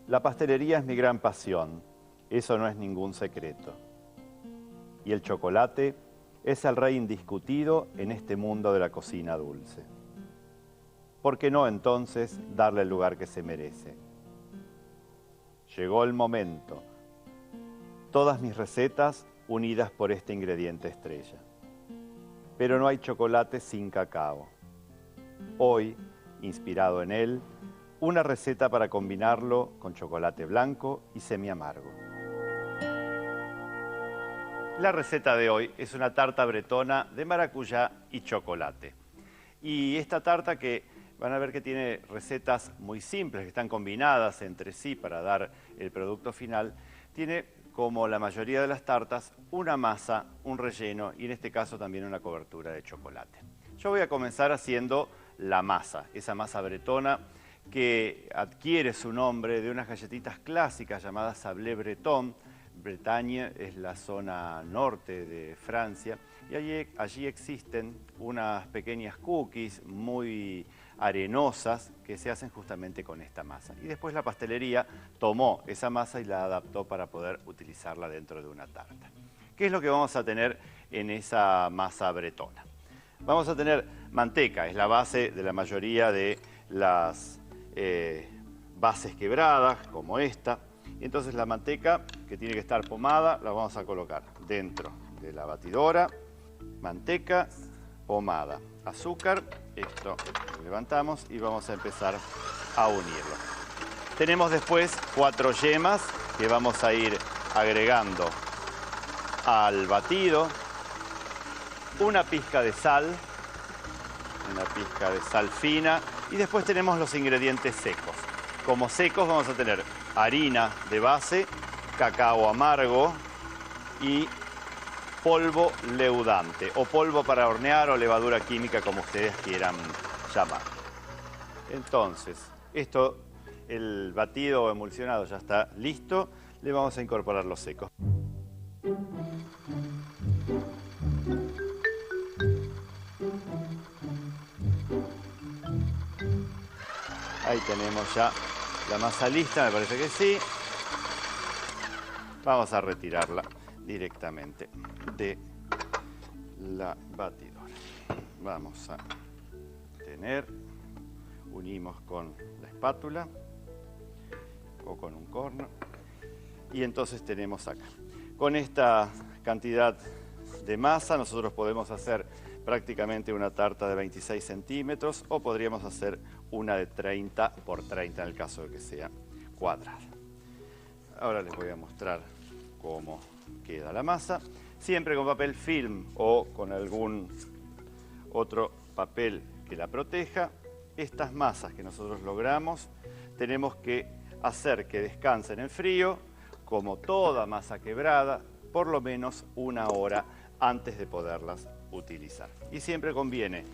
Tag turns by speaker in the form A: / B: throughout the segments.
A: La pastelería es mi gran pasión, eso no es ningún secreto. Y el chocolate es el rey indiscutido en este mundo de la cocina dulce. ¿Por qué no entonces darle el lugar que se merece? Llegó el momento. Todas mis recetas unidas por este ingrediente estrella. Pero no hay chocolate sin cacao. Hoy, inspirado en él, una receta para combinarlo con chocolate blanco y semiamargo. La receta de hoy es una tarta bretona de maracuyá y chocolate. Y esta tarta que van a ver que tiene recetas muy simples, que están combinadas entre sí para dar el producto final, tiene, como la mayoría de las tartas, una masa, un relleno y en este caso también una cobertura de chocolate. Yo voy a comenzar haciendo la masa, esa masa bretona que adquiere su nombre de unas galletitas clásicas llamadas sablé breton. Bretaña es la zona norte de Francia y allí existen unas pequeñas cookies muy arenosas que se hacen justamente con esta masa. Y después la pastelería tomó esa masa y la adaptó para poder utilizarla dentro de una tarta. ¿Qué es lo que vamos a tener en esa masa bretona? Vamos a tener manteca, es la base de la mayoría de las bases quebradas, como esta. Y entonces la manteca, que tiene que estar pomada, la vamos a colocar dentro de la batidora. Manteca, pomada, azúcar, esto lo levantamos y vamos a empezar a unirlo. Tenemos después 4 yemas que vamos a ir agregando al batido. Una pizca de sal fina y después tenemos los ingredientes secos. Como secos vamos a tener harina de base, cacao amargo y polvo leudante o polvo para hornear o levadura química, como ustedes quieran llamar. Entonces, el batido o emulsionado ya está listo, le vamos a incorporar los secos. Ahí tenemos ya la masa lista, me parece que sí. Vamos a retirarla directamente de la batidora. Vamos a unimos con la espátula o con un corno. Y entonces tenemos acá. Con esta cantidad de masa nosotros podemos hacer prácticamente una tarta de 26 centímetros o podríamos hacer una de 30 por 30 en el caso de que sea cuadrada. Ahora les voy a mostrar cómo queda la masa. Siempre con papel film o con algún otro papel que la proteja. Estas masas que nosotros logramos tenemos que hacer que descansen en frío, como toda masa quebrada, por lo menos 1 hora antes de poderlas utilizar. Y siempre conviene,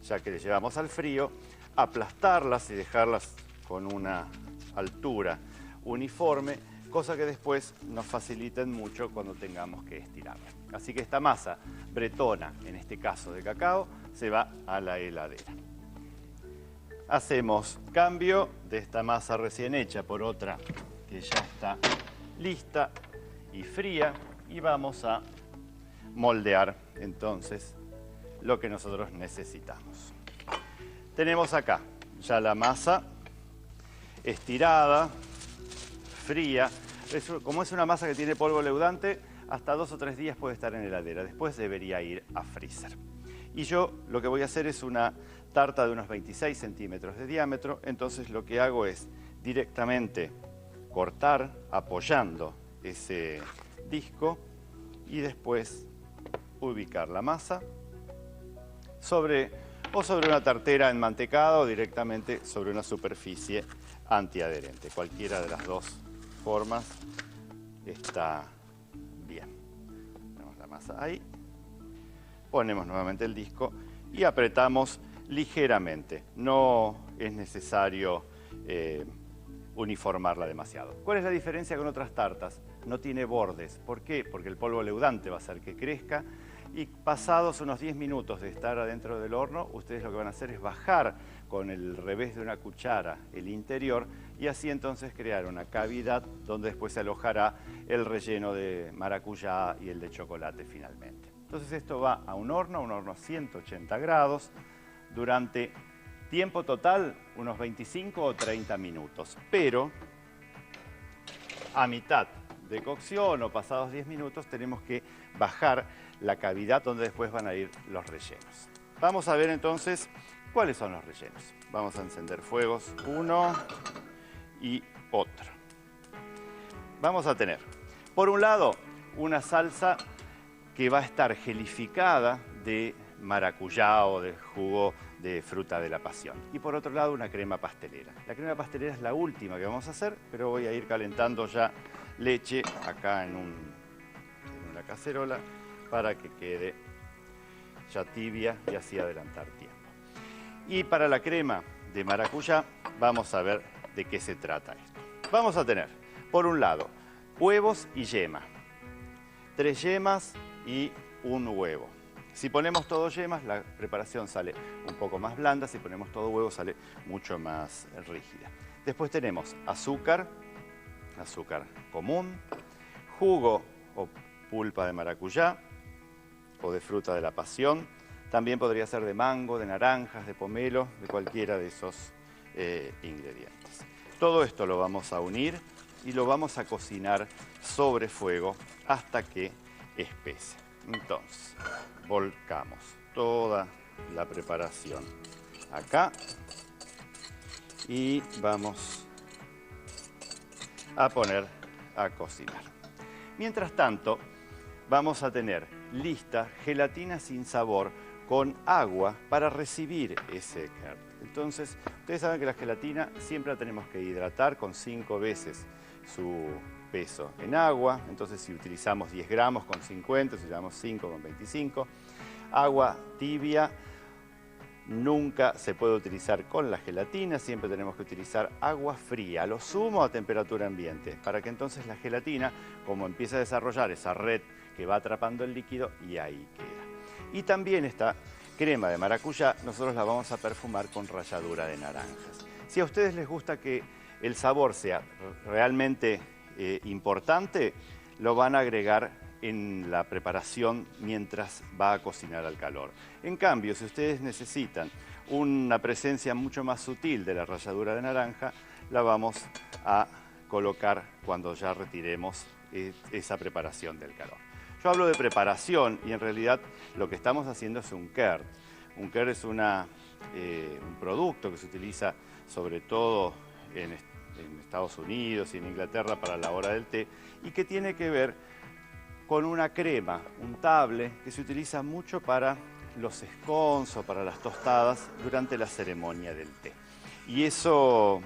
A: ya que les llevamos al frío, aplastarlas y dejarlas con una altura uniforme, cosa que después nos faciliten mucho cuando tengamos que estirarla. Así que esta masa bretona, en este caso de cacao, se va a la heladera. Hacemos cambio de esta masa recién hecha por otra que ya está lista y fría y vamos a moldear entonces lo que nosotros necesitamos. Tenemos acá ya la masa estirada, fría. Como es una masa que tiene polvo leudante, hasta 2 o 3 días puede estar en heladera. Después debería ir a freezer. Y yo lo que voy a hacer es una tarta de unos 26 centímetros de diámetro. Entonces lo que hago es directamente cortar apoyando ese disco y después ubicar la masa sobre una tartera enmantecada o directamente sobre una superficie antiadherente. Cualquiera de las dos formas está bien. Ponemos la masa ahí, ponemos nuevamente el disco y apretamos ligeramente. No es necesario uniformarla demasiado. ¿Cuál es la diferencia con otras tartas? No tiene bordes. ¿Por qué? Porque el polvo leudante va a hacer que crezca Y pasados unos 10 minutos de estar adentro del horno, ustedes lo que van a hacer es bajar con el revés de una cuchara el interior y así entonces crear una cavidad donde después se alojará el relleno de maracuyá y el de chocolate finalmente. Entonces esto va a un horno a 180 grados, durante tiempo total unos 25 o 30 minutos, pero a mitad de cocción o pasados 10 minutos tenemos que bajar la cavidad donde después van a ir los rellenos. Vamos a ver entonces cuáles son los rellenos. Vamos a encender fuegos uno y otro. Vamos a tener, por un lado, una salsa que va a estar gelificada de maracuyá o de jugo de fruta de la pasión. Y por otro lado, una crema pastelera. La crema pastelera es la última que vamos a hacer, pero voy a ir calentando ya leche acá en una cacerola para que quede ya tibia y así adelantar tiempo. Y para la crema de maracuyá vamos a ver de qué se trata esto. Vamos a tener, por un lado, huevos y yema. 3 yemas y un huevo. Si ponemos todo yemas, la preparación sale un poco más blanda. Si ponemos todo huevo, sale mucho más rígida. Después tenemos azúcar común, jugo o pulpa de maracuyá o de fruta de la pasión. También podría ser de mango, de naranjas, de pomelo, de cualquiera de esos ingredientes. Todo esto lo vamos a unir y lo vamos a cocinar sobre fuego hasta que espese. Entonces, volcamos toda la preparación acá y vamos a poner a cocinar. Mientras tanto, vamos a tener lista gelatina sin sabor con agua para recibir ese curd. Entonces, ustedes saben que la gelatina siempre la tenemos que hidratar con 5 veces su peso en agua. Entonces, si utilizamos 10 gramos con 50, si utilizamos 5 con 25, agua tibia nunca se puede utilizar con la gelatina, siempre tenemos que utilizar agua fría, a lo sumo a temperatura ambiente, para que entonces la gelatina, como empieza a desarrollar esa red que va atrapando el líquido, y ahí queda. Y también esta crema de maracuyá, nosotros la vamos a perfumar con ralladura de naranjas. Si a ustedes les gusta que el sabor sea realmente importante, lo van a agregar en la preparación mientras va a cocinar al calor. En cambio, si ustedes necesitan una presencia mucho más sutil de la ralladura de naranja, la vamos a colocar cuando ya retiremos esa preparación del calor. Yo hablo de preparación y en realidad lo que estamos haciendo es un curd. Un curd es un producto que se utiliza sobre todo en Estados Unidos y en Inglaterra para la hora del té y que tiene que ver con una crema untable que se utiliza mucho para los scones o para las tostadas durante la ceremonia del té. Y eso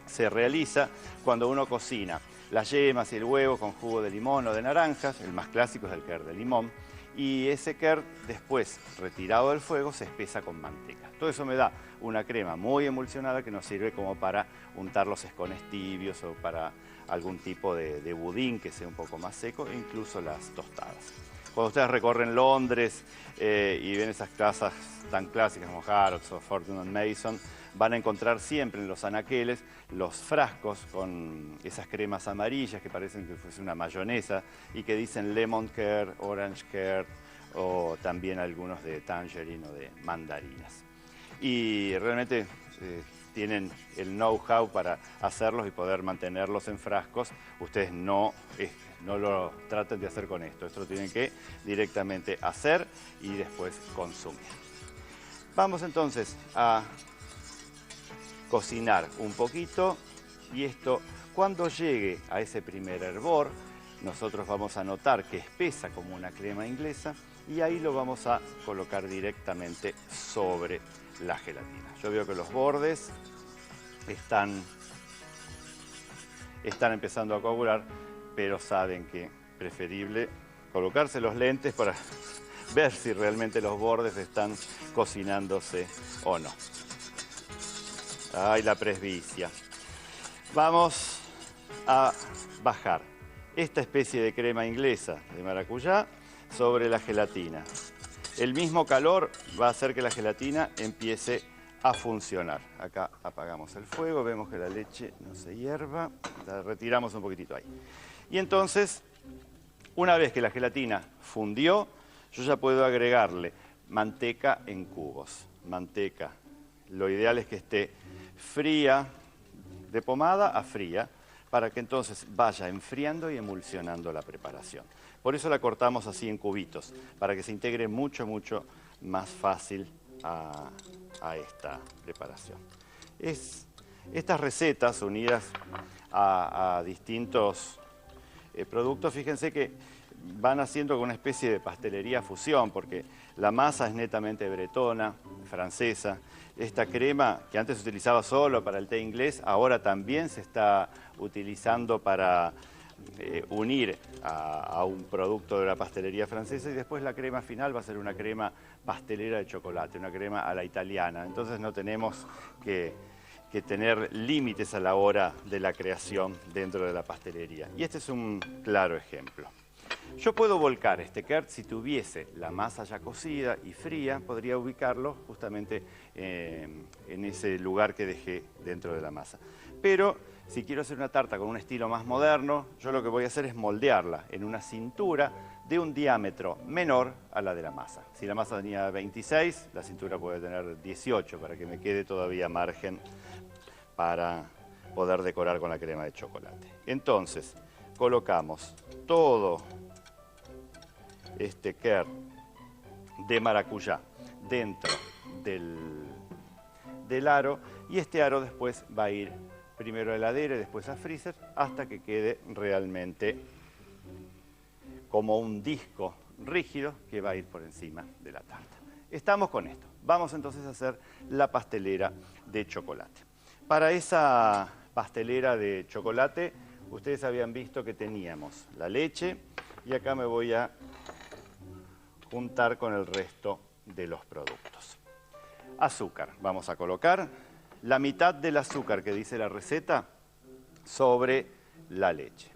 A: se realiza cuando uno cocina las yemas y el huevo con jugo de limón o de naranjas, el más clásico es el curd de limón, y ese curd después, retirado del fuego, se espesa con manteca. Todo eso me da una crema muy emulsionada que nos sirve como para untar los scones tibios o para algún tipo de budín que sea un poco más seco, e incluso las tostadas. Cuando ustedes recorren Londres y ven esas casas tan clásicas como Harrods o Fortnum & Mason, van a encontrar siempre en los anaqueles los frascos con esas cremas amarillas que parecen que fuese una mayonesa y que dicen lemon curd, orange curd o también algunos de tangerine o de mandarinas. Y realmente tienen el know-how para hacerlos y poder mantenerlos en frascos. Ustedes no lo traten de hacer con esto. Esto lo tienen que directamente hacer y después consumir. Vamos entonces a cocinar un poquito y esto, cuando llegue a ese primer hervor, nosotros vamos a notar que espesa como una crema inglesa y ahí lo vamos a colocar directamente sobre la gelatina. Yo veo que los bordes están empezando a coagular, pero saben que es preferible colocarse los lentes para ver si realmente los bordes están cocinándose o no. ¡Ay, la presbicia! Vamos a bajar esta especie de crema inglesa de maracuyá sobre la gelatina. El mismo calor va a hacer que la gelatina empiece a funcionar. Acá apagamos el fuego, vemos que la leche no se hierva, la retiramos un poquitito ahí. Y entonces, una vez que la gelatina fundió, yo ya puedo agregarle manteca en cubos. Manteca, lo ideal es que esté fría, de pomada a fría, para que entonces vaya enfriando y emulsionando la preparación. Por eso la cortamos así en cubitos, para que se integre mucho, mucho más fácil a esta preparación. Estas recetas unidas a distintos productos, fíjense que van haciendo una especie de pastelería fusión, porque la masa es netamente bretona, francesa. Esta crema, que antes se utilizaba solo para el té inglés, ahora también se está utilizando para unir a un producto de la pastelería francesa, y después la crema final va a ser una crema pastelera de chocolate, una crema a la italiana. Entonces no tenemos que tener límites a la hora de la creación dentro de la pastelería. Y este es un claro ejemplo. Yo puedo volcar este kert, si tuviese la masa ya cocida y fría, podría ubicarlo justamente en ese lugar que dejé dentro de la masa. Pero si quiero hacer una tarta con un estilo más moderno, yo lo que voy a hacer es moldearla en una cintura de un diámetro menor a la de la masa. Si la masa tenía 26, la cintura puede tener 18 para que me quede todavía margen para poder decorar con la crema de chocolate. Entonces, colocamos todo este kert de maracuyá dentro del aro, y este aro después va a ir primero a heladera y después a freezer hasta que quede realmente como un disco rígido que va a ir por encima de la tarta. Estamos con esto. Vamos entonces a hacer la pastelera de chocolate. Para esa pastelera de chocolate, ustedes habían visto que teníamos la leche, y acá me voy a juntar con el resto de los productos. Azúcar. Vamos a colocar la mitad del azúcar que dice la receta sobre la leche.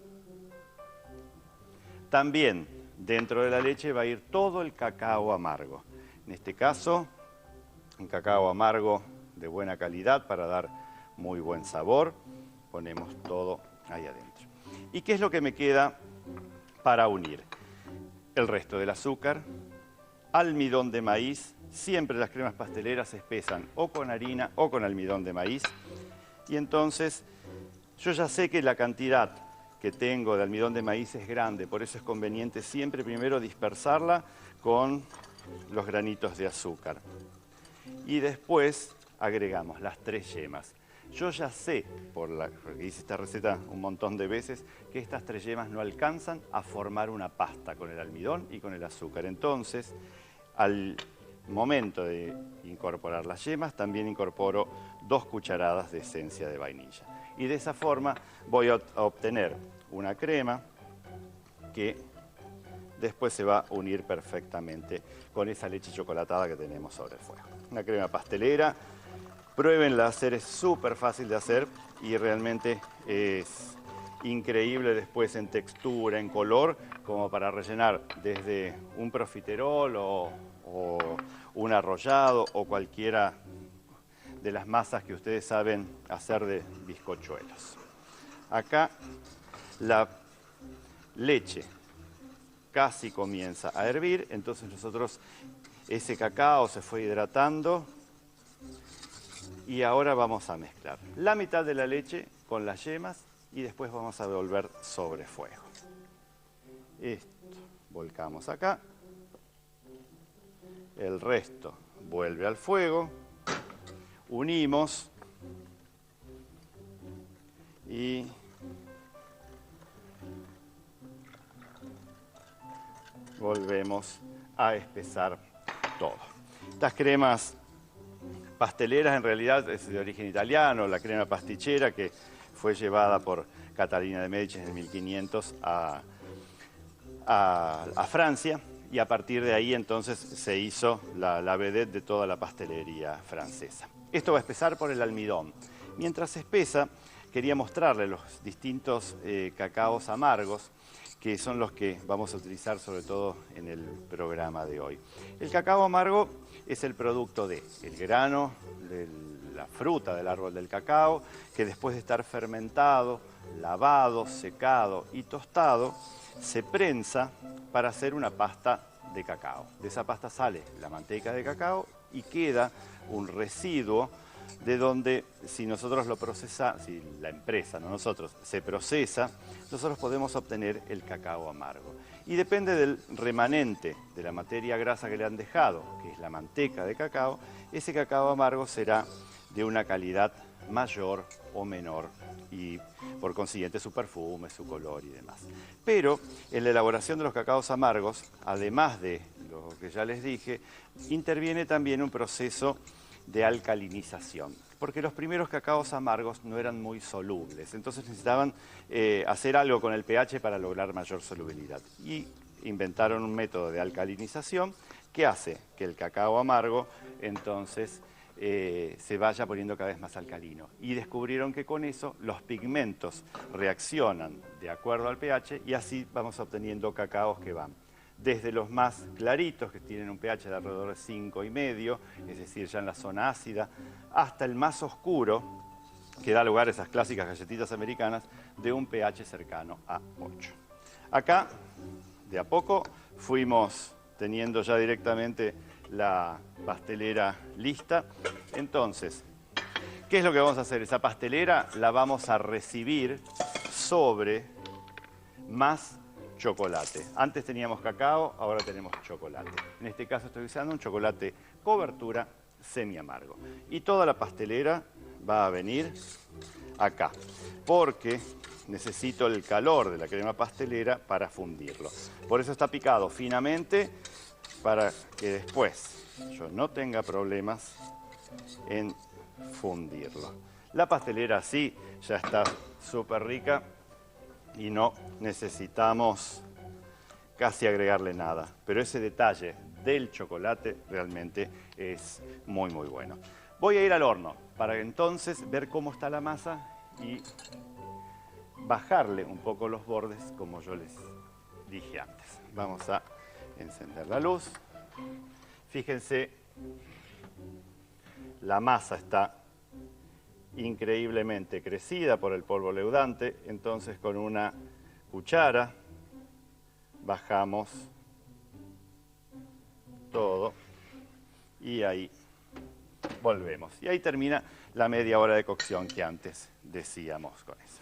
A: También dentro de la leche va a ir todo el cacao amargo. En este caso, un cacao amargo de buena calidad para dar muy buen sabor. Ponemos todo ahí adentro. ¿Y qué es lo que me queda para unir? El resto del azúcar, almidón de maíz. Siempre las cremas pasteleras se espesan o con harina o con almidón de maíz. Y entonces yo ya sé que la cantidad que tengo de almidón de maíz es grande, por eso es conveniente siempre primero dispersarla con los granitos de azúcar. Y después agregamos las 3 yemas. Yo ya sé, porque hice esta receta un montón de veces, que estas 3 yemas no alcanzan a formar una pasta con el almidón y con el azúcar. Entonces, al momento de incorporar las yemas, también incorporo 2 cucharadas de esencia de vainilla. Y de esa forma voy a obtener una crema que después se va a unir perfectamente con esa leche chocolatada que tenemos sobre el fuego. Una crema pastelera. Pruébenla a hacer, es súper fácil de hacer y realmente es increíble después en textura, en color, como para rellenar desde un profiterol o un arrollado o cualquiera de las masas que ustedes saben hacer de bizcochuelos. Acá la leche casi comienza a hervir, entonces nosotros ese cacao se fue hidratando. Y ahora vamos a mezclar la mitad de la leche con las yemas y después vamos a volver sobre fuego. Esto volcamos acá. El resto vuelve al fuego. Unimos. Y volvemos a espesar todo. Estas cremas pasteleras en realidad es de origen italiano, la crema pasticcera que fue llevada por Catalina de Medici en el 1500 a Francia, y a partir de ahí entonces se hizo la vedette de toda la pastelería francesa. Esto va a espesar por el almidón. Mientras espesa, quería mostrarles los distintos cacaos amargos, que son los que vamos a utilizar sobre todo en el programa de hoy. El cacao amargo es el producto del grano, de la fruta del árbol del cacao, que después de estar fermentado, lavado, secado y tostado, se prensa para hacer una pasta de cacao. De esa pasta sale la manteca de cacao y queda un residuo de donde, si nosotros lo procesamos, si la empresa, no nosotros, se procesa, nosotros podemos obtener el cacao amargo. Y depende del remanente de la materia grasa que le han dejado, que es la manteca de cacao, ese cacao amargo será de una calidad mayor o menor y por consiguiente su perfume, su color y demás. Pero en la elaboración de los cacaos amargos, además de lo que ya les dije, interviene también un proceso de alcalinización, porque los primeros cacaos amargos no eran muy solubles, entonces necesitaban hacer algo con el pH para lograr mayor solubilidad. Y inventaron un método de alcalinización que hace que el cacao amargo entonces se vaya poniendo cada vez más alcalino. Y descubrieron que con eso los pigmentos reaccionan de acuerdo al pH y así vamos obteniendo cacaos que van desde los más claritos, que tienen un pH de alrededor de 5,5, es decir, ya en la zona ácida, hasta el más oscuro, que da lugar a esas clásicas galletitas americanas, de un pH cercano a 8. Acá, de a poco, fuimos teniendo ya directamente la pastelera lista. Entonces, ¿qué es lo que vamos a hacer? Esa pastelera la vamos a recibir sobre más chocolate. Antes teníamos cacao, ahora tenemos chocolate. En este caso estoy usando un chocolate cobertura semi amargo. Y toda la pastelera va a venir acá, porque necesito el calor de la crema pastelera para fundirlo. Por eso está picado finamente, para que después yo no tenga problemas en fundirlo. La pastelera así ya está súper rica y no necesitamos casi agregarle nada. Pero ese detalle del chocolate realmente es muy bueno. Voy a ir al horno para entonces ver cómo está la masa y bajarle un poco los bordes como yo les dije antes. Vamos a encender la luz. Fíjense, la masa está increíblemente crecida por el polvo leudante, entonces con una cuchara bajamos todo y ahí volvemos. Y ahí termina la media hora de cocción que antes decíamos con eso.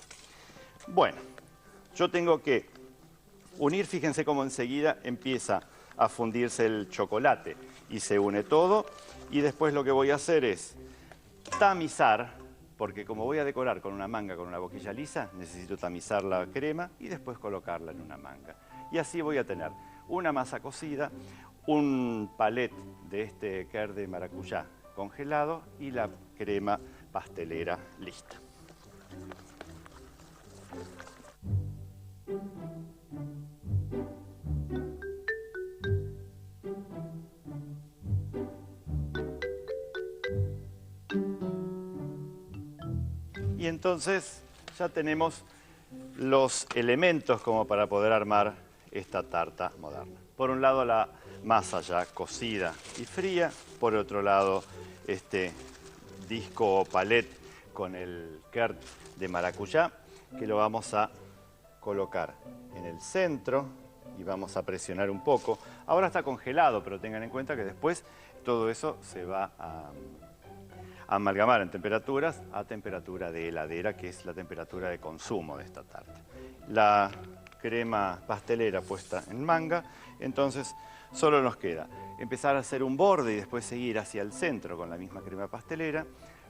A: Bueno, yo tengo que unir, fíjense cómo enseguida empieza a fundirse el chocolate y se une todo, y después lo que voy a hacer es tamizar, porque como voy a decorar con una manga, con una boquilla lisa, necesito tamizar la crema y después colocarla en una manga. Y así voy a tener una masa cocida, un palet de este kernel de maracuyá congelado y la crema pastelera lista. Y entonces ya tenemos los elementos como para poder armar esta tarta moderna. Por un lado la masa ya cocida y fría, por otro lado este disco o palet con el kernel de maracuyá que lo vamos a colocar en el centro y vamos a presionar un poco. Ahora está congelado, pero tengan en cuenta que después todo eso se va a amalgamar en temperaturas a temperatura de heladera, que es la temperatura de consumo de esta tarta. La crema pastelera puesta en manga, entonces solo nos queda empezar a hacer un borde y después seguir hacia el centro con la misma crema pastelera,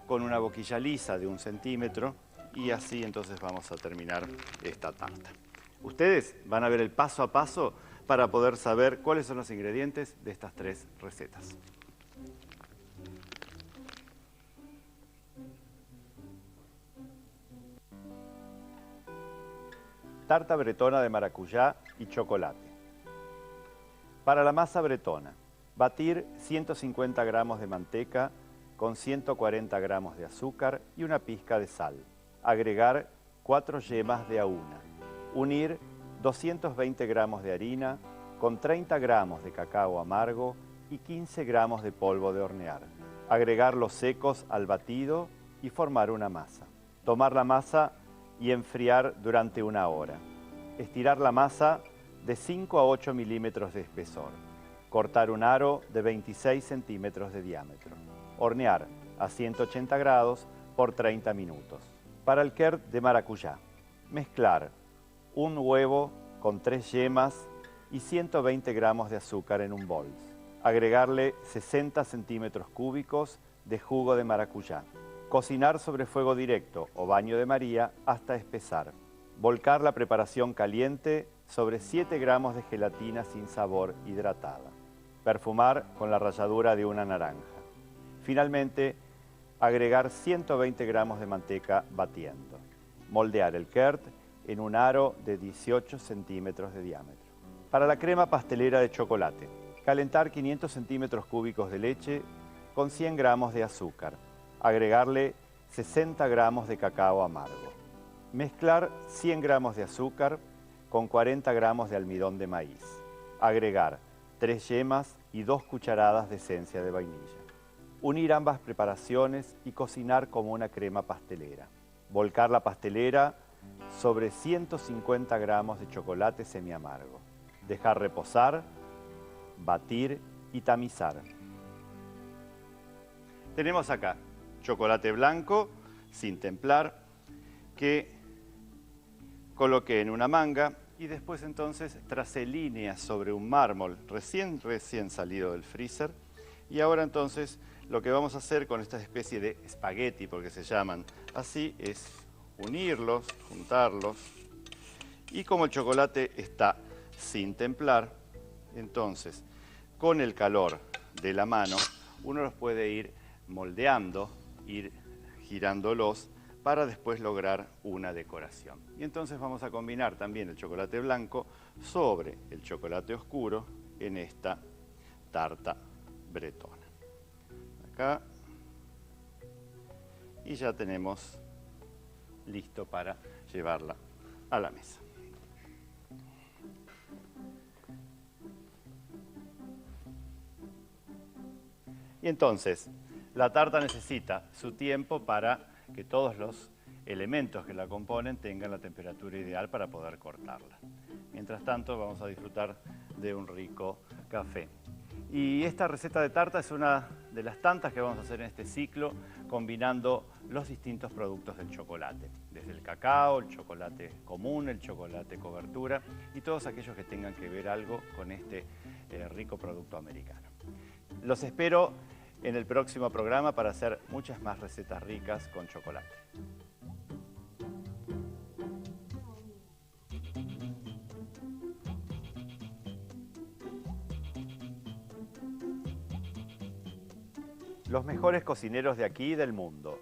A: con una boquilla lisa de 1 centímetro, y así entonces vamos a terminar esta tarta. Ustedes van a ver el paso a paso para poder saber cuáles son los ingredientes de estas 3 recetas. Tarta bretona de maracuyá y chocolate. Para la masa bretona, batir 150 gramos de manteca con 140 gramos de azúcar y una pizca de sal. Agregar 4 yemas de A1. Unir 220 gramos de harina con 30 gramos de cacao amargo y 15 gramos de polvo de hornear. Agregar los secos al batido y formar una masa. Tomar la masa y enfriar durante 1 hora. Estirar la masa de 5 a 8 milímetros de espesor. Cortar un aro de 26 centímetros de diámetro. Hornear a 180 grados por 30 minutos. Para el kert de maracuyá, mezclar un huevo con 3 yemas y 120 gramos de azúcar en un bol. Agregarle 60 centímetros cúbicos de jugo de maracuyá. Cocinar sobre fuego directo o baño de María hasta espesar. Volcar la preparación caliente sobre 7 gramos de gelatina sin sabor hidratada. Perfumar con la ralladura de una naranja. Finalmente, agregar 120 gramos de manteca batiendo. Moldear el kert en un aro de 18 centímetros de diámetro. Para la crema pastelera de chocolate, calentar 500 centímetros cúbicos de leche con 100 gramos de azúcar. Agregarle 60 gramos de cacao amargo. Mezclar 100 gramos de azúcar con 40 gramos de almidón de maíz. Agregar 3 yemas y 2 cucharadas de esencia de vainilla. Unir ambas preparaciones y cocinar como una crema pastelera. Volcar la pastelera sobre 150 gramos de chocolate semiamargo. Dejar reposar, batir y tamizar. Tenemos acá chocolate blanco sin templar que coloqué en una manga y después entonces tracé líneas sobre un mármol recién salido del freezer. Y ahora entonces lo que vamos a hacer con esta especie de espagueti, porque se llaman así, es unirlos, juntarlos. Y como el chocolate está sin templar, entonces con el calor de la mano uno los puede ir moldeando, ir girándolos para después lograr una decoración. Y entonces vamos a combinar también el chocolate blanco sobre el chocolate oscuro en esta tarta bretona. Acá. Y ya tenemos listo para llevarla a la mesa. Y entonces, la tarta necesita su tiempo para que todos los elementos que la componen tengan la temperatura ideal para poder cortarla. Mientras tanto, vamos a disfrutar de un rico café. Y esta receta de tarta es una de las tantas que vamos a hacer en este ciclo, combinando los distintos productos del chocolate, desde el cacao, el chocolate común, el chocolate cobertura y todos aquellos que tengan que ver algo con este rico producto americano. Los espero en el próximo programa para hacer muchas más recetas ricas con chocolate. Los mejores cocineros de aquí y del mundo.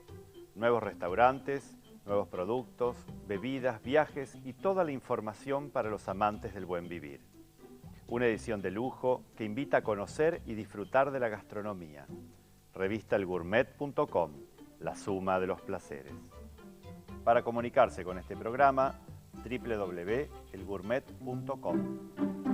A: Nuevos restaurantes, nuevos productos, bebidas, viajes y toda la información para los amantes del buen vivir. Una edición de lujo que invita a conocer y disfrutar de la gastronomía. Revista elgourmet.com, la suma de los placeres. Para comunicarse con este programa, www.elgourmet.com.